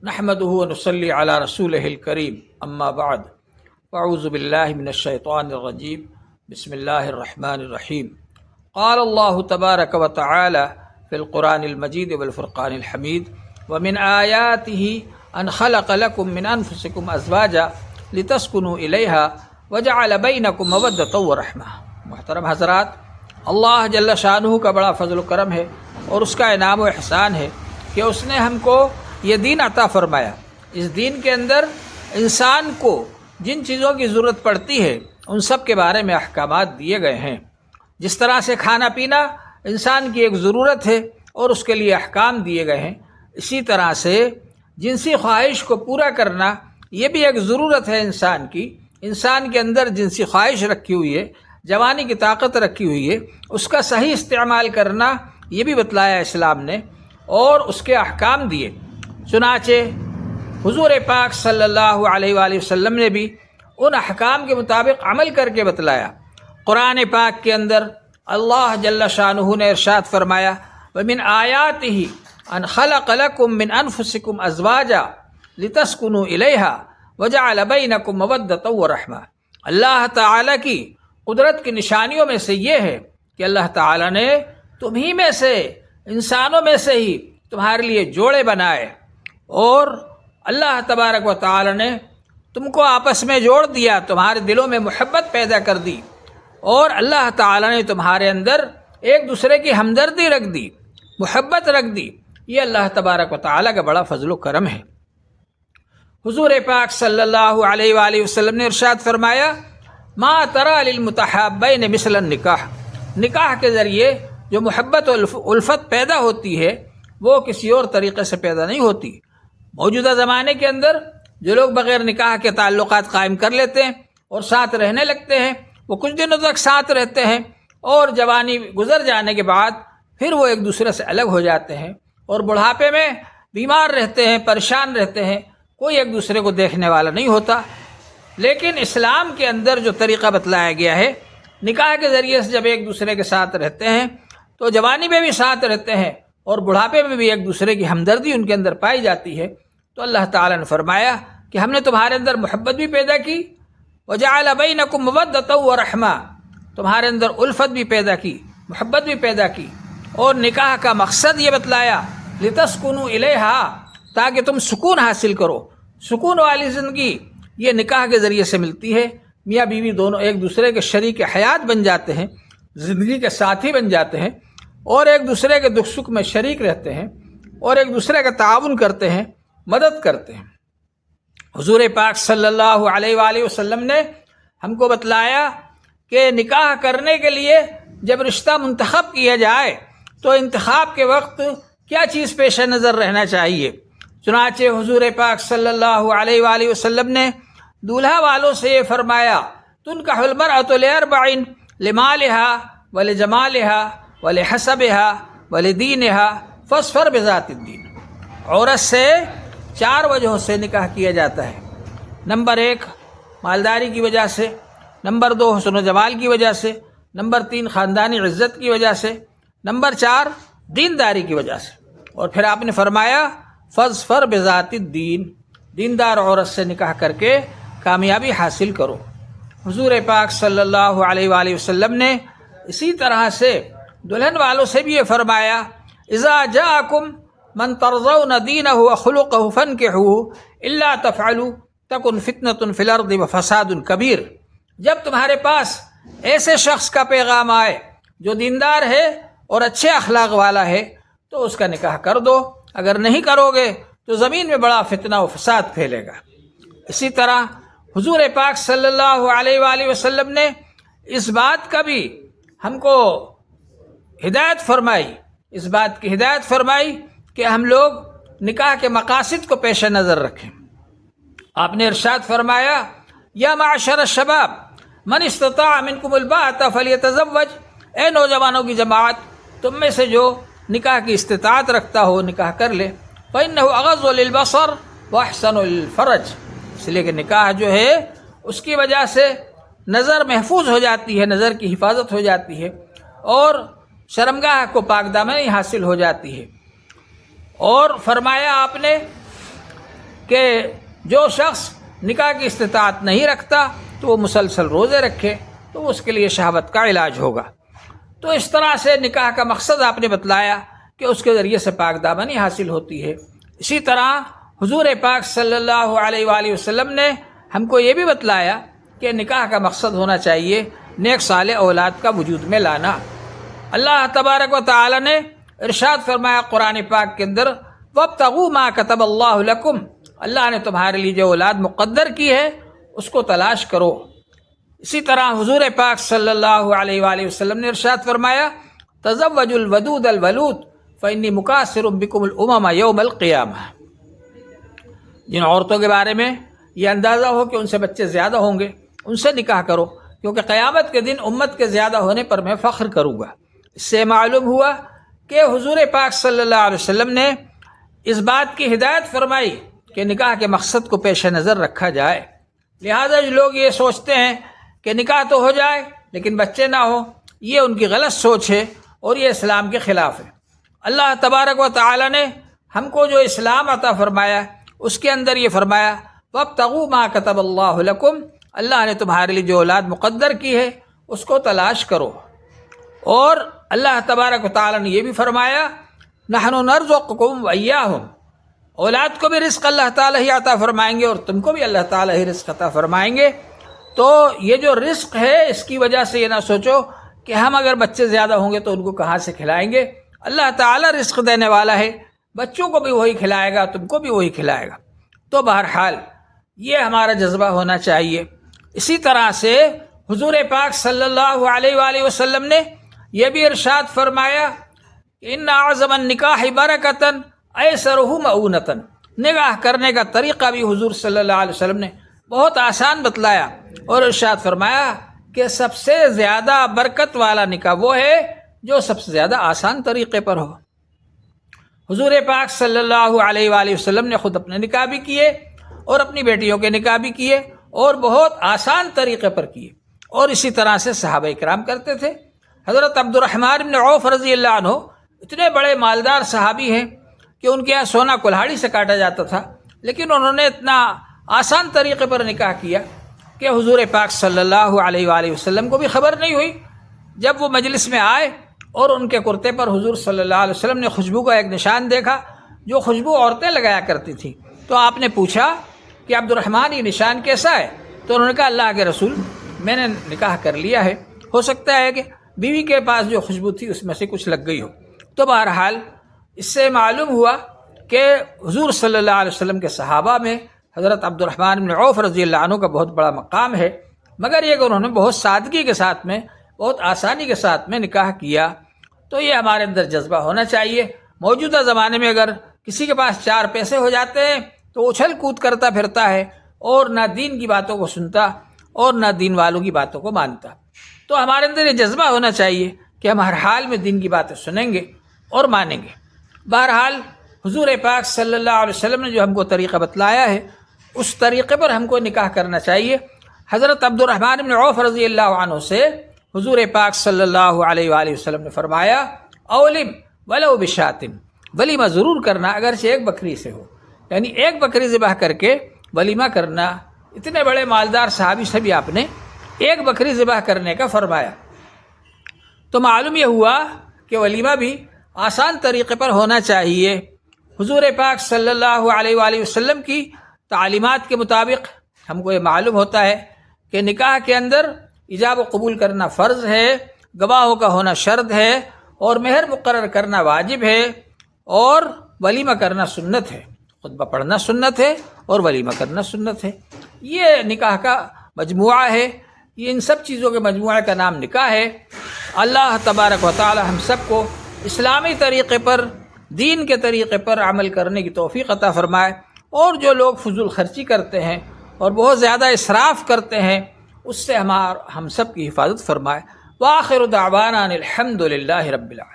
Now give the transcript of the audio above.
نحمده ونصلي على رسوله الكريم اما بعد فاعوذ بالله من الشيطان الرجيم بسم الله الرحمن الرحيم قال الله تبارك وتعالى في القرآن المجيد والفرقان الحميد ومن آياته أن خلق لكم من أنفسكم أزواجا لتسكنوا إليها وجعل بينكم مودة ورحمة۔ محترم حضرات، اللہ جل شانہ کا بڑا فضل و کرم ہے اور اس کا انعام و احسان ہے کہ اس نے ہم کو یہ دین عطا فرمایا۔ اس دین کے اندر انسان کو جن چیزوں کی ضرورت پڑتی ہے ان سب کے بارے میں احکامات دیے گئے ہیں۔ جس طرح سے کھانا پینا انسان کی ایک ضرورت ہے اور اس کے لیے احکام دیے گئے ہیں، اسی طرح سے جنسی خواہش کو پورا کرنا یہ بھی ایک ضرورت ہے انسان کی۔ انسان کے اندر جنسی خواہش رکھی ہوئی ہے، جوانی کی طاقت رکھی ہوئی ہے، اس کا صحیح استعمال کرنا یہ بھی بتلایا اسلام نے اور اس کے احکام دیے۔ چنانچہ حضور پاک صلی اللہ علیہ وآلہ وسلم نے بھی ان احکام کے مطابق عمل کر کے بتلایا۔ قرآن پاک کے اندر اللہ جل شانہ نے ارشاد فرمایا وَمِنْ آيَاتِهِ أَنْ خَلَقَ لَكُم مِّنْ أَنفُسِكُمْ أَزْوَاجًا لِتَسْكُنُوا إِلَيْهَا وَجَعَلَ بَيْنَكُم مَّوَدَّةً وَرَحْمَةً۔ اللہ تعالیٰ کی قدرت کی نشانیوں میں سے یہ ہے کہ اللہ تعالیٰ نے تمہیں میں سے، انسانوں میں سے ہی تمہارے لیے جوڑے بنائے، اور اللہ تبارک و تعالیٰ نے تم کو آپس میں جوڑ دیا، تمہارے دلوں میں محبت پیدا کر دی، اور اللہ تعالیٰ نے تمہارے اندر ایک دوسرے کی ہمدردی رکھ دی، محبت رکھ دی۔ یہ اللہ تبارک و تعالیٰ کا بڑا فضل و کرم ہے۔ حضور پاک صلی اللہ علیہ وآلہ وسلم نے ارشاد فرمایا ما ترى للمتحابین مثل النکاح۔ نکاح کے ذریعے جو محبت و الفت پیدا ہوتی ہے وہ کسی اور طریقے سے پیدا نہیں ہوتی۔ موجودہ زمانے کے اندر جو لوگ بغیر نکاح کے تعلقات قائم کر لیتے ہیں اور ساتھ رہنے لگتے ہیں، وہ کچھ دنوں تک ساتھ رہتے ہیں اور جوانی گزر جانے کے بعد پھر وہ ایک دوسرے سے الگ ہو جاتے ہیں اور بڑھاپے میں بیمار رہتے ہیں، پریشان رہتے ہیں، کوئی ایک دوسرے کو دیکھنے والا نہیں ہوتا۔ لیکن اسلام کے اندر جو طریقہ بتلایا گیا ہے، نکاح کے ذریعے سے جب ایک دوسرے کے ساتھ رہتے ہیں تو جوانی میں بھی ساتھ رہتے ہیں اور بڑھاپے میں بھی ایک دوسرے کی ہمدردی ان کے اندر پائی جاتی ہے۔ تو اللہ تعالیٰ نے فرمایا کہ ہم نے تمہارے اندر محبت بھی پیدا کی، وَجَعَلَ بَيْنَكُم مَّوَدَّةً وَرَحْمَةً، تمہارے اندر الفت بھی پیدا کی، محبت بھی پیدا کی، اور نکاح کا مقصد یہ بتلایا لِتَسْكُنُوا إِلَيْهَا، تاکہ تم سکون حاصل کرو۔ سکون والی زندگی یہ نکاح کے ذریعے سے ملتی ہے۔ میاں بیوی دونوں ایک دوسرے کے شریک حیات بن جاتے ہیں، زندگی کے ساتھی بن جاتے ہیں، اور ایک دوسرے کے دکھ سکھ میں شریک رہتے ہیں اور ایک دوسرے کا تعاون کرتے ہیں، مدد کرتے ہیں۔ حضور پاک صلی اللہ علیہ وآلہ وسلم نے ہم کو بتلایا کہ نکاح کرنے کے لیے جب رشتہ منتخب کیا جائے تو انتخاب کے وقت کیا چیز پیش نظر رہنا چاہیے۔ چنانچہ حضور پاک صلی اللہ علیہ وآلہ وسلم نے دولہا والوں سے یہ فرمایا تنکح المرأة لأربع لمالها ولجمالها ولحسبها ولدینها فاظفر بذات الدین۔ عورت سے 4 وجہوں سے نکاح کیا جاتا ہے۔ نمبر 1 مالداری کی وجہ سے، نمبر 2 حسن و جمال کی وجہ سے، نمبر 3 خاندانی عزت کی وجہ سے، نمبر 4 دینداری کی وجہ سے۔ اور پھر آپ نے فرمایا فاظفر بذات الدین، دیندار عورت سے نکاح کر کے کامیابی حاصل کرو۔ حضور پاک صلی اللہ علیہ وآلہ وسلم نے اسی طرح سے دلہن والوں سے بھی یہ فرمایا اذا جاءکم من ترضون دینہ وخلقہ فانکحوہ الا تفعلوا تکن فتنۃ فی الارض وفساد کبیر۔ جب تمہارے پاس ایسے شخص کا پیغام آئے جو دیندار ہے اور اچھے اخلاق والا ہے تو اس کا نکاح کر دو، اگر نہیں کرو گے تو زمین میں بڑا فتنہ و فساد پھیلے گا۔ اسی طرح حضور پاک صلی اللہ علیہ وآلہ وسلم نے اس بات کا بھی ہم کو ہدایت فرمائی، اس بات کی ہدایت فرمائی کہ ہم لوگ نکاح کے مقاصد کو پیش نظر رکھیں۔ آپ نے ارشاد فرمایا یا معشر الشباب من استطاع منکم الباءۃ فلیتزوج، اے نوجوانوں کی جماعت، تم میں سے جو نکاح کی استطاعت رکھتا ہو نکاح کر لے، فإنہ اغض للبصر واحسن للفرج، اس لیے کہ نکاح جو ہے اس کی وجہ سے نظر محفوظ ہو جاتی ہے، نظر کی حفاظت ہو جاتی ہے، اور شرمگاہ کو پاک دامنی حاصل ہو جاتی ہے۔ اور فرمایا آپ نے کہ جو شخص نکاح کی استطاعت نہیں رکھتا تو وہ مسلسل روزے رکھے تو اس کے لیے شہوت کا علاج ہوگا۔ تو اس طرح سے نکاح کا مقصد آپ نے بتلایا کہ اس کے ذریعے سے پاک دامنی حاصل ہوتی ہے۔ اسی طرح حضور پاک صلی اللہ علیہ وآلہ وسلم نے ہم کو یہ بھی بتلایا کہ نکاح کا مقصد ہونا چاہیے نیک صالح اولاد کا وجود میں لانا۔ اللہ تبارک و تعالی نے ارشاد فرمایا قرآن پاک کے اندر وَابْتَغُوا مَا كَتَبَ اللَّهُ لَكُمْ، اللہ نے تمہارے لیے جو اولاد مقدر کی ہے اس کو تلاش کرو۔ اسی طرح حضور پاک صلی اللہ علیہ وآلہ وسلم نے ارشاد فرمایا تزوجوا الودود الولود فإنی مکاثر بکم الامم یوم القیامہ، جن عورتوں کے بارے میں یہ اندازہ ہو کہ ان سے بچے زیادہ ہوں گے ان سے نکاح کرو، کیونکہ قیامت کے دن امت کے زیادہ ہونے پر میں فخر کروں گا۔ اس سے معلوم ہوا کہ حضور پاک صلی اللہ علیہ وسلم نے اس بات کی ہدایت فرمائی کہ نکاح کے مقصد کو پیش نظر رکھا جائے۔ لہذا جو لوگ یہ سوچتے ہیں کہ نکاح تو ہو جائے لیکن بچے نہ ہوں، یہ ان کی غلط سوچ ہے اور یہ اسلام کے خلاف ہے۔ اللہ تبارک و تعالی نے ہم کو جو اسلام عطا فرمایا اس کے اندر یہ فرمایا وَابْتَغُوا مَا كَتَبَ اللَّهُ لَكُمْ، اللہ نے تمہارے لیے جو اولاد مقدر کی ہے اس کو تلاش کرو۔ اور اللہ تبارک و تعالی نے یہ بھی فرمایا نحن نرزقکم وإیاہم، اولاد کو بھی رزق اللہ تعالیٰ ہی عطا فرمائیں گے اور تم کو بھی اللہ تعالیٰ ہی رزق عطا فرمائیں گے۔ تو یہ جو رزق ہے اس کی وجہ سے یہ نہ سوچو کہ ہم اگر بچے زیادہ ہوں گے تو ان کو کہاں سے کھلائیں گے، اللہ تعالیٰ رزق دینے والا ہے، بچوں کو بھی وہی کھلائے گا تم کو بھی وہی کھلائے گا۔ تو بہرحال یہ ہمارا جذبہ ہونا چاہیے۔ اسی طرح سے حضور پاک صلی اللہ علیہ وآلہ وسلم نے یہ بھی ارشاد فرمایا ان اعظم النکاح برکۃ ایسرہ مؤونۃ، نکاح کرنے کا طریقہ بھی حضور صلی اللہ علیہ وسلم نے بہت آسان بتلایا اور ارشاد فرمایا کہ سب سے زیادہ برکت والا نکاح وہ ہے جو سب سے زیادہ آسان طریقے پر ہو۔ حضور پاک صلی اللہ علیہ وآلہ وسلم نے خود اپنے نکاح بھی کیے اور اپنی بیٹیوں کے نکاح بھی کیے اور بہت آسان طریقے پر کیے، اور اسی طرح سے صحابہ کرام کرتے تھے۔ حضرت عبد الرحمن بن عوف رضی اللہ عنہ اتنے بڑے مالدار صحابی ہیں کہ ان کے یہاں سونا کلہاڑی سے کاٹا جاتا تھا، لیکن انہوں نے اتنا آسان طریقے پر نکاح کیا کہ حضور پاک صلی اللہ علیہ وآلہ وسلم کو بھی خبر نہیں ہوئی۔ جب وہ مجلس میں آئے اور ان کے کرتے پر حضور صلی اللہ علیہ وسلم نے خوشبو کا ایک نشان دیکھا جو خوشبو عورتیں لگایا کرتی تھیں، تو آپ نے پوچھا کہ عبد الرحمن یہ نشان کیسا ہے؟ تو انہوں نے کہا اللہ کے رسول میں نے نکاح کر لیا ہے، ہو سکتا ہے کہ بیوی کے پاس جو خوشبو تھی اس میں سے کچھ لگ گئی ہو۔ تو بہرحال اس سے معلوم ہوا کہ حضور صلی اللہ علیہ وسلم کے صحابہ میں حضرت عبد الرحمن بن عوف رضی اللہ عنہ کا بہت بڑا مقام ہے، مگر یہ کہ انہوں نے بہت سادگی کے ساتھ میں بہت آسانی کے ساتھ میں نکاح کیا۔ تو یہ ہمارے اندر جذبہ ہونا چاہیے۔ موجودہ زمانے میں اگر کسی کے پاس 4 پیسے ہو جاتے ہیں تو اچھل کود کرتا پھرتا ہے اور نہ دین کی باتوں کو سنتا اور نہ دین والوں کی باتوں کو مانتا۔ تو ہمارے اندر یہ جذبہ ہونا چاہیے کہ ہم ہر حال میں دین کی باتیں سنیں گے اور مانیں گے۔ بہرحال حضور پاک صلی اللہ علیہ وسلم نے جو ہم کو طریقہ بتلایا ہے اس طریقے پر ہم کو نکاح کرنا چاہیے۔ حضرت عبد الرحمن بن عوف رضی اللہ عنہ سے حضور پاک صلی اللہ علیہ وآلہ وسلم نے فرمایا اولم ولو بشاۃ، ولیمہ ضرور کرنا اگرچہ ایک بکری سے ہو، یعنی ایک بکری ذبح کر کے ولیمہ کرنا۔ اتنے بڑے مالدار صحابی سے بھی آپ نے ایک بکری ذبح کرنے کا فرمایا۔ تو معلوم یہ ہوا کہ ولیمہ بھی آسان طریقے پر ہونا چاہیے۔ حضور پاک صلی اللہ علیہ وآلہ وسلم کی تعلیمات کے مطابق ہم کو یہ معلوم ہوتا ہے کہ نکاح کے اندر ایجاب و قبول کرنا فرض ہے، گواہوں کا ہونا شرط ہے، اور مہر مقرر کرنا واجب ہے، اور ولیمہ کرنا سنت ہے، خطبہ پڑھنا سنت ہے اور ولیمہ کرنا سنت ہے۔ یہ نکاح کا مجموعہ ہے، یہ ان سب چیزوں کے مجموعے کا نام نکاح ہے۔ اللہ تبارک و تعالی ہم سب کو اسلامی طریقے پر، دین کے طریقے پر عمل کرنے کی توفیق عطا فرمائے، اور جو لوگ فضول خرچی کرتے ہیں اور بہت زیادہ اسراف کرتے ہیں اس سے ہم سب کی حفاظت فرمائے۔ وآخر دعوانا الحمد للہ رب العالمین۔